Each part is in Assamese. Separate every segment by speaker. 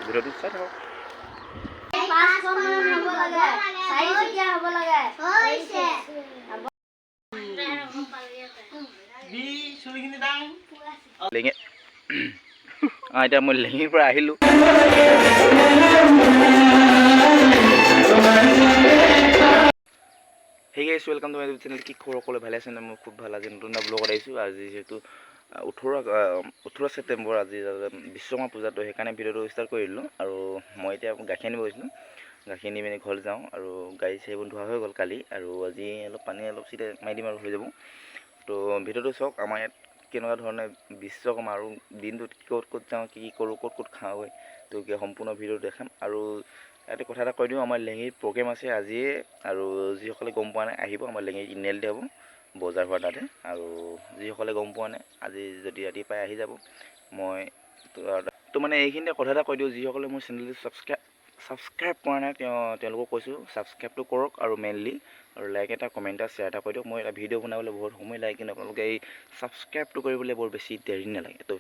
Speaker 1: ভিডিঅ'টো চাই থাকক। এতিয়া মই লেঙিৰ পৰা আহিলোঁ। হেই গাইছ, welcome to my YouTube channel. কি খবৰ সকলোৱে ভালে আছে নে? মই খুব ভাল। আজি নতুন এটা ব্লগত আহিছোঁ। আজি যিহেতু 18 ছেপ্টেম্বৰ, আজি বিশ্বকৰ্মা পূজা, তো সেইকাৰণে ভিডিঅ'টো ষ্টাৰ্ট কৰি দিলোঁ। আৰু মই এতিয়া গাখীৰ আনিব গৈছিলোঁ। গাখীৰ আনি পিনি ঘৰলৈ যাওঁ, আৰু গাড়ী চাৰিবোৰ ধোৱা হৈ গ'ল কালি, আৰু আজি পানী অলপ চিধা মাৰি দিম আৰু হৈ যাব। তো ভিডিঅ'টো চাওক। আমাৰ ইয়াত কেনেকুৱা ধৰণে বিশ্বকৰ্মা আৰু দিনটোত ক'ত ক'ত যাওঁ, কি কৰোঁ, ক'ত ক'ত খাওঁগৈ, তো সম্পূৰ্ণ ভিডিঅ' দেখাম। আৰু ইয়াতে কথা এটা কৈ দিওঁ, আমাৰ লেঙিৰ প্ৰগ্ৰেম আছে আজিয়ে, আৰু যিসকলে গম পোৱা নাই আহিব। আমাৰ লেঙিৰ ইনেলতে হ'ব, বজাৰ হোৱাৰ তাতে। আৰু যিসকলে গম পোৱা নাই আজি যদি ৰাতিপুৱাই আহি যাব। মই তো মানে এইখিনিতে কথা এটা কৈ দিওঁ, যিসকলে মোৰ চেনেলটো ছাবস্ক্ৰাইব কৰা নাই তেওঁলোকক কৈছোঁ ছাবস্ক্ৰাইবটো কৰক, আৰু মেইনলি আৰু লাইক এটা, কমেণ্ট এটা, শ্বেয়াৰ এটা কৰি দিয়ক। মই এটা ভিডিঅ' বনাবলৈ বহুত সময় লাগে, কিন্তু আপোনালোকে এই ছাবস্ক্ৰাইবটো কৰিবলৈ বৰ বেছি দেৰি নালাগে। তো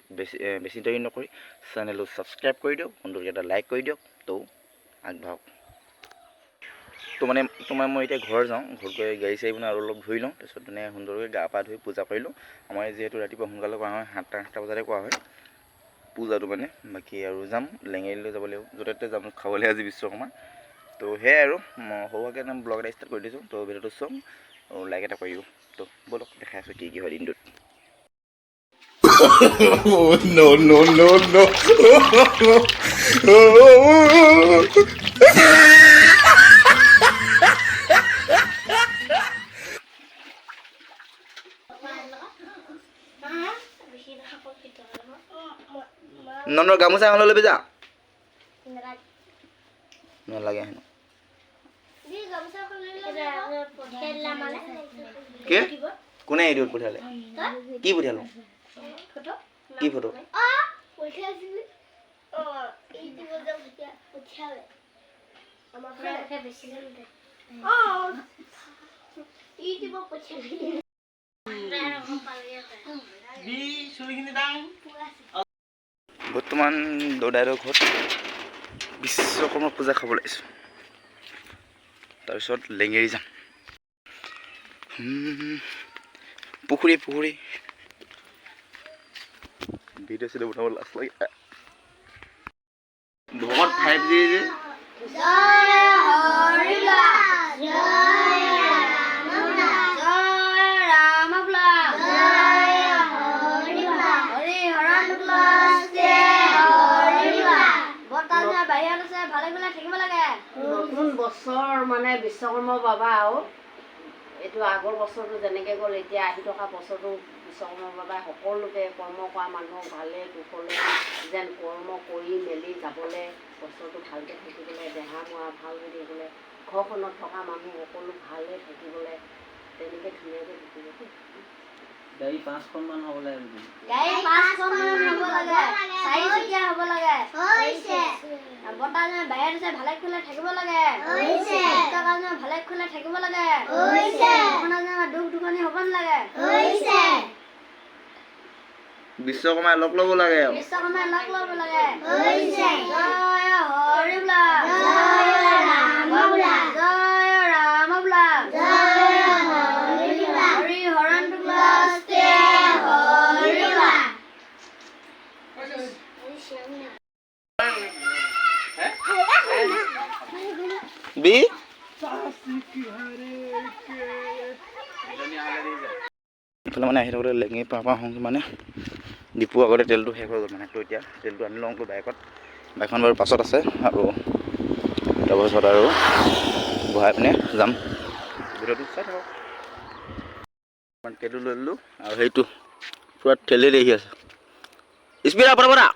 Speaker 1: বেছি দেৰি নকৰি চেনেলটো ছাবস্ক্ৰাইব কৰি দিয়ক, সুন্দৰকৈ এটা লাইক কৰি দিয়ক। তো আগবাঢ়ক। তো মানে মই এতিয়া ঘৰ যাওঁ, ঘৰত গৈ গাড়ী চাৰি আৰু অলপ ধুই লওঁ, তাৰপিছত মানে সুন্দৰকৈ গা পা ধুই পূজা কৰি লওঁ। আমাৰ যিহেতু ৰাতিপুৱা সোনকালে কৰা হয়, 7টা বজাতে কৰা হয় পূজাটো মানে। বাকী আৰু যাম লেঙেৰিলৈ যাব লাগিব, য'তে ত'তে যাম খাবলৈ আজি বিশ্বকৰ্মা। তো সেয়াই আৰু মই সৰুকৈ ব্লগ এটা ষ্টাৰ্ট কৰি দিছোঁ। তো ভিডিঅ'টো চাওক আৰু লাইক এটা কৰি দিব। তো ব'লক দেখাই আছোঁ কি হয় দিনটোত। No, no, no, no. নন গামোচা এখন লৈ যা। নালাগে হেনো। কি কোনে এডিঅ'ত পঠিয়ালে? কি পঠিয়ালো? কি ফটো? বৰ্তমান দদাইদেউৰ ঘৰত বিশ্বকৰ্মা পূজা খাব লাগিছোঁ, তাৰপিছত লেঙেৰি যাম। পুখুৰী ভিডিঅ' চিডিঅ' বনাব লাজ লাগে। বহুত 5G যে
Speaker 2: নতুন বছৰ মানে বিশ্বকৰ্মা বাবা। আৰু এইটো আগৰ বছৰটো যেনেকৈ গ'ল, এতিয়া আহি থকা বছৰটো বিশ্বকৰ্মা বাবাই সকলোকে কৰ্ম কৰা মানুহক ভালে কুশলে যেন কৰ্ম কৰি মেলি যাবলৈ, বছৰটো ভালকৈ থাকিবলৈ, দেহা মৰা ভাল হৈ থাকিবলৈ, ঘৰখনত থকা মানুহ সকলো ভালে থাকিবলৈ, তেনেকৈ ধুনীয়াকৈ থাকিব। গাড়ী 5খনমান হ'ব লাগে। বাহিৰত আছে ভালে খুলে থাকিব লাগে, ভালে খুলে থাকিব লাগে, দুখ দুখনি হ'ব নালাগে।
Speaker 1: বিশ্বকৰ্মাই লগ ল'ব লাগে,
Speaker 2: বিশ্বকৰ্মাই লগ ল'ব লাগে। জয় হৰি বোলা, জয় ৰাম বোলা, জয় ৰাম বোলা, জয় হৰি বোলা, হৰি হৰণ বোলা, হৰি বোলা।
Speaker 1: বি ইফালে মানে আহি থাকোঁতে লেঙি পাওঁ মানে ডিপু আগতে তেলটো শেষ হৈ গ'ল মানে। তো এতিয়া তেলটো আনি লওঁ বাইকখন বাৰু পাছত আছে, আৰু তাৰপাছত আৰু বহাই পিনে যাম। ভিডিঅ'টো চাই থাকক। তেলটো লৈ ল'লোঁ, আৰু সেইটো পূৰা ঠেলি দেখি আছে স্পীড আপ পৰা।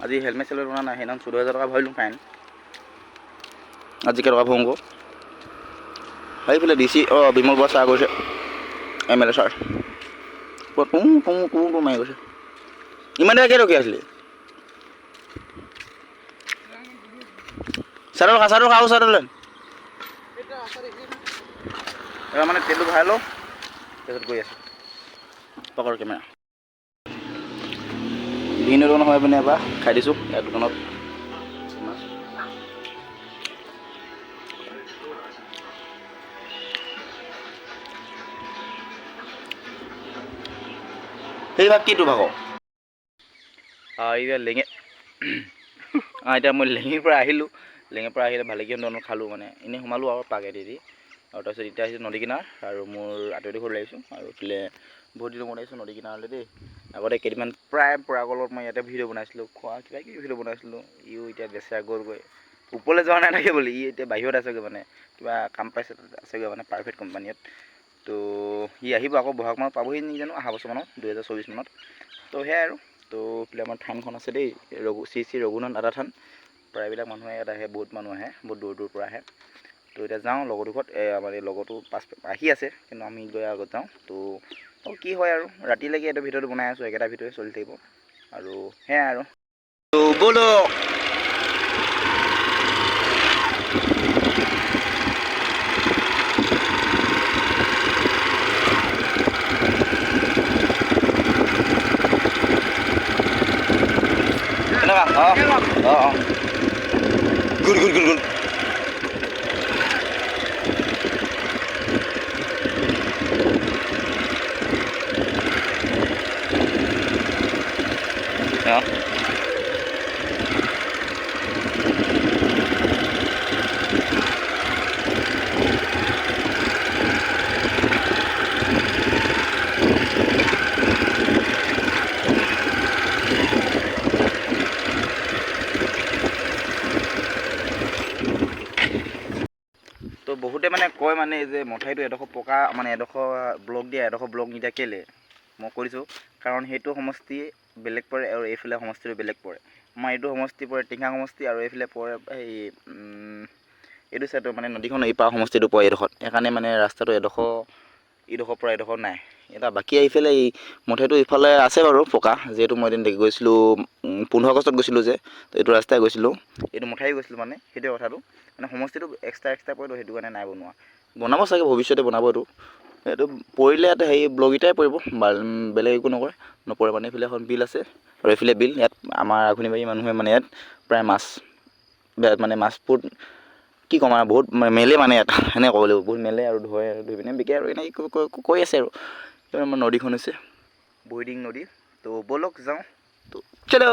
Speaker 1: আজি হেলমেট চেলমেট বনা নাই, সেইদিনা 14,000 টকা ভৰিলোঁ ফাইন। আজি কেইটকা ভৰোঁ আকৌ সেইফালে DC বিমল বৰা ছাৰ গৈছে, MLA ছাৰ তুম মাৰি গৈছে। ইমান দেৰি কেই ৰখি আছিলি? চাদৰ খাওঁ চাদৰ মানে তেলটো ভৰাই লওঁ, তাৰপিছত গৈ আছোঁ। পকৰ কেমেৰা। বিভিন্ন ধৰণৰ হয় মানে এবাৰ খাই দিছোঁ ইয়াৰ দোকানত। সেই ভাগ কিটো ভাগ এতিয়া লেঙে এতিয়া মই লেঙিৰ পৰা আহিলোঁ। লেঙিৰ পৰা আহিলে ভালেকেইখন ধৰণৰ খালোঁ মানে এনেই সোমালোঁ আৰু পাকেদি দি আৰু তাৰপিছত এতিয়া আহিছোঁ নদী কিনাৰ আৰু মোৰ আঁতৰি ঘৰলৈ আহিছোঁ। আৰু এইফালে বহুত দিনৰ মূৰত আহিছোঁ নদী কিনাৰলৈ দেই। আগতে কেইদিনমান প্ৰায় পৰাগলত মই ইয়াতে ভিডিঅ' বনাইছিলোঁ, খোৱা কিবা কিবি ভিডিঅ' বনাইছিলোঁ। ইও এতিয়া বেচেৰা গ'লগৈ, ওপৰলৈ যোৱা নাই থাকে বুলি, ই এতিয়া বাহিৰত আছেগৈ মানে কিবা কাম পাইছে আছেগৈ মানে প্ৰাইভেট কোম্পানীত। তো সি আহিব আকৌ বহাগ মানত পাবহি নেকি জানো, অহা বছৰমানত 2024 মানত। তো সেয়াই আৰু তো এইফালে আমাৰ থানখন আছে দেই, শ্ৰী শ্ৰী ৰঘুনাথ আদা থান। প্ৰায়বিলাক মানুহে ইয়াত আহে, বহুত মানুহ আহে, বহুত দূৰ দূৰৰ পৰা আহে। তো এতিয়া যাওঁ লগৰটোৰ ঘৰত, আমাৰ এই লগৰটো আহি আছে কিন্তু আমি গৈ আগত যাওঁ। তো কি হয় আৰু ৰাতিলৈকে এইটো ভিডিঅ'টো বনাই আছোঁ, একেটা ভিডিঅ'ই চলি থাকিব আৰু সেয়াই আৰু। তো ব'লো গুড গুড গুড গুড তো বহুতে মানে কয় মানে যে মথাইটো এডোখৰ পকা মানে এডোখৰ ব্লক দিয়া এডোখৰ ব্লক নিদিয়া কেলে মই কৰিছোঁ, কাৰণ সেইটো সমষ্টি বেলেগ পৰে আৰু এইফালে সমষ্টিটো বেলেগ পৰে। আমাৰ এইটো সমষ্টি পৰে টিঙা সমষ্টি আৰু এইফালে পৰে এই এইটো চাইডৰ মানে নদীখন এই পাৰ সমষ্টিটো পৰে এইডোখৰত। সেইকাৰণে মানে ৰাস্তাটো ইডোখৰ পৰা এডোখৰ নাই। এটা বাকী আহিফালে এই মথাইটো ইফালে আছে বাৰু পকা, যিহেতু মই এদিন গৈছিলোঁ 15 আগষ্টত গৈছিলোঁ যে, তো এইটো ৰাস্তাই গৈছিলোঁ, এইটো মথাই গৈছিলোঁ মানে সেইটোৱে কথাটো। মানে সমষ্টিটো এক্সট্ৰা পৰিব, সেইটো কাৰণে নাই বনাব চাগে ভৱিষ্যতে বনাব। এইটো পৰিলে ইয়াত হেৰি ব্লগকেইটাই পৰিব, বেলেগ একো নপৰে মানে। এইফালে এখন বিল আছে আৰু এইফালে বিল, ইয়াত আমাৰ আঘোণিবাৰী মানুহে মানে ইয়াত প্ৰায় মাছ মানে মাছবোৰ কি ক'ম আৰু বহুত মেলে মানে ইয়াত সেনেকৈ ক'ব লাগিব, বহুত মেলে আৰু ধৰে আৰু ধৰি পিনে বিকে আৰু এনেকৈ কৈ আছে আৰু। আমাৰ নদীখন হৈছে বৈদিং নদী। তো ব'লক যাওঁ তো চলো।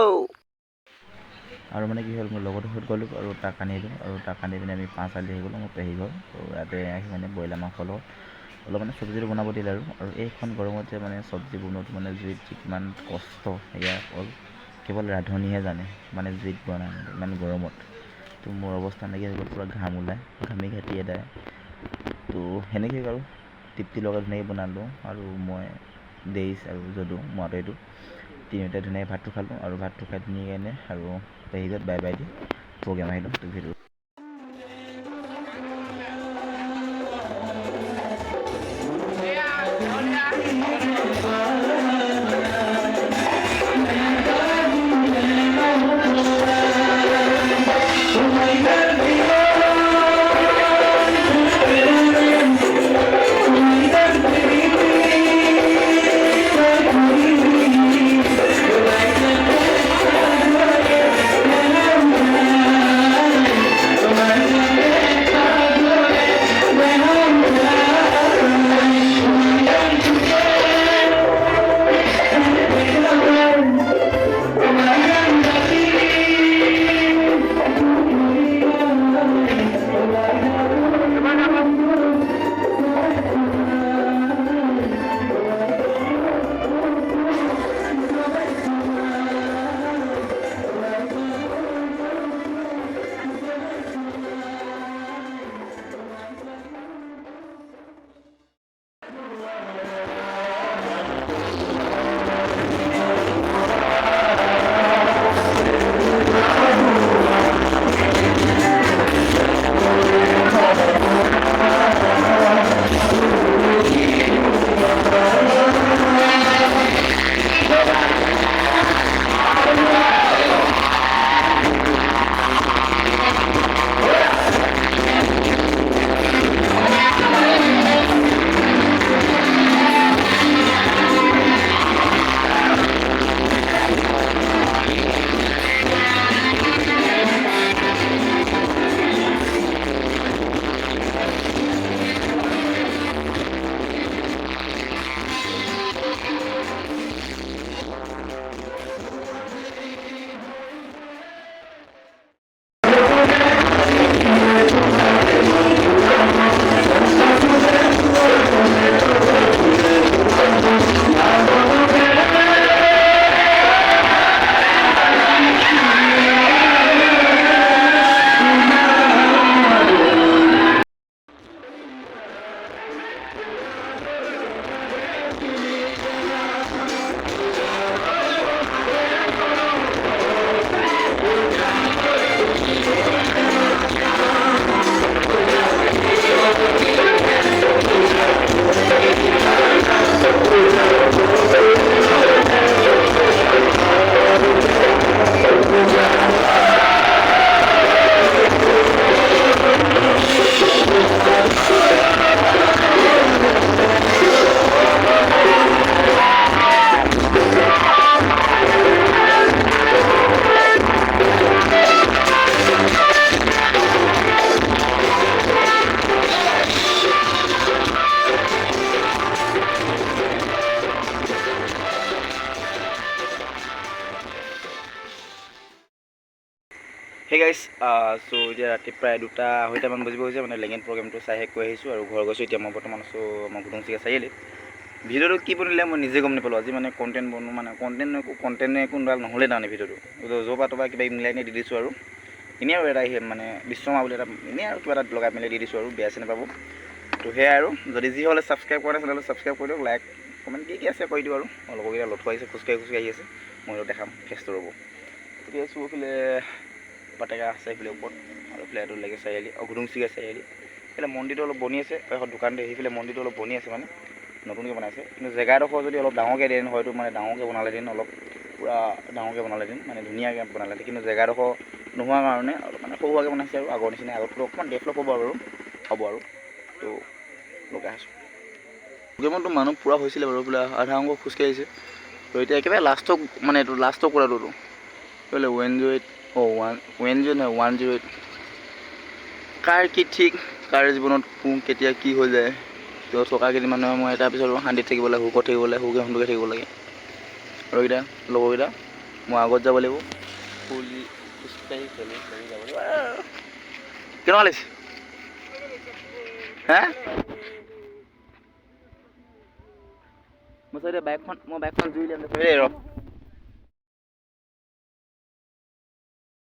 Speaker 1: আৰু মানে কি হ'ল, মোৰ লগৰটোৰ ঘৰত গ'লোঁ আৰু তাক আনিলোঁ আৰু তাক আনি পিনে আমি 5 আলি আহি গ'লোঁ মোৰ পেহী ঘৰ। তো ইয়াতে আহি মানে ব্ৰইলাৰ মাংস লগত অলপ মানে চব্জিটো বনাব দিলে আৰু এইখন গৰমত যে মানে চব্জি বনোৱাটো মানে জুইত কিমান কষ্ট সেয়া কেৱল ৰান্ধনীহে জানে, মানে জুইত বনাই ইমান গৰমত। তো মোৰ অৱস্থা নাইকিয়া হৈ গ'ল, পূৰা ঘাম ওলাই, ঘামি ঘাটি এদায়। তো সেনেকৈ আৰু তৃপ্তি লগাই ধুনীয়াকৈ বনালোঁ আৰু মই দেইছ আৰু যদু মই আঁতৰিলোঁ, তিনিওটাই ধুনীয়াকৈ ভাতটো খালোঁ আৰু ভাতটো খাই ধুনীয়াকৈ আৰু পেহী ঘৰত বাই বাই দি প্ৰগ্ৰেম আহিলোঁ। তো ভিডিঅ' হে গাইছ চ' এতিয়া ৰাতি প্ৰায় 2:30মান বাজিব হৈছে মানে লেগেণ্ড প্ৰগ্ৰেমটো চাই শেষ কৰি আহিছোঁ আৰু ঘৰ গৈছোঁ এতিয়া মই বৰ্তমান আছোঁ আমাৰ ঘুটুংচিকা চাৰিআলিত ভিডিঅ'টো কি বনিলে মই নিজে গম নাপালোঁ আজি মানে কণ্টেণ্ট বনো মানে কণ্টেণ্ট একো নহ'লে তাৰমানে ভিডিঅ'টো য'ৰ পৰা কিবা মিলাই দি দিছোঁ আৰু এনেই আৰু এটা মানে বিশ্বমা বুলি এটা এনেই আৰু কিবা এটা লগাই মেলি দি দিছোঁ আৰু বেয়া চেনে পাব তো সেয়াই আৰু যদি যি হ'লে ছাবস্ক্ৰাইব কৰা নাই চেনেলটো ছাবস্ক্ৰাইব কৰি দিয়ক লাইক কমেণ্ট কি আছে কৰি দিওঁ আৰু লগৰকেইটা লঠুৱাই আহিছে খোজকাঢ়ি আছে মই দেখাম ফেচটো ৰ'ব এতিয়া আছোঁ এইফালে পাতেকা আছে এইফালে ওপৰত আৰু এইফালে এইটো লাগে চাৰিআলি ঘুটুংচিকা চাৰিআলি এইফালে মন্দিৰটো অলপ বনি আছে এখন দোকান দিয়ে সেইফালে মন্দিৰটো অলপ বনি আছে মানে নতুনকৈ বনাইছে কিন্তু জেগাডোখৰ যদি অলপ ডাঙৰকৈ দিয়ে হয়তো মানে ডাঙৰকৈ বনালে দিন অলপ পূৰা ডাঙৰকৈ বনালে দিন মানে ধুনীয়াকৈ বনালে কিন্তু জেগাডোখৰ নোহোৱাৰ কাৰণে অলপ মানে সৰুভাৱে বনাইছে আৰু আগৰ নিচিনা আগতকৈ অকণমান ডেভেলপ হ'ব আৰু তো লগাই আছোঁ গেমতো মানুহ পূৰা হৈছিলে বাৰু বোলে আধা অংক খোজকাঢ়িছে তো এতিয়া একেবাৰে লাষ্টক মানে এইটো লাষ্টৰ কৰাটোতো বোলে 108 কাৰ কি ঠিক কাৰ জীৱনত কেতিয়া কি হৈ যায় তো থকা কেইদিন মানুহে মই তাৰপিছত শান্তিত থাকিব লাগে সুখত থাকিব লাগে সুখে সুন্দৰকৈ থাকিব লাগে আৰু এইকেইটা লগৰকেইটা মই আগত যাব লাগিব ফুলি খোজকাঢ়ি খেলি যাব লাগিব কেনেকুৱা লাগিছে হে মই বাইকখন জুই উলিয়াম ৰ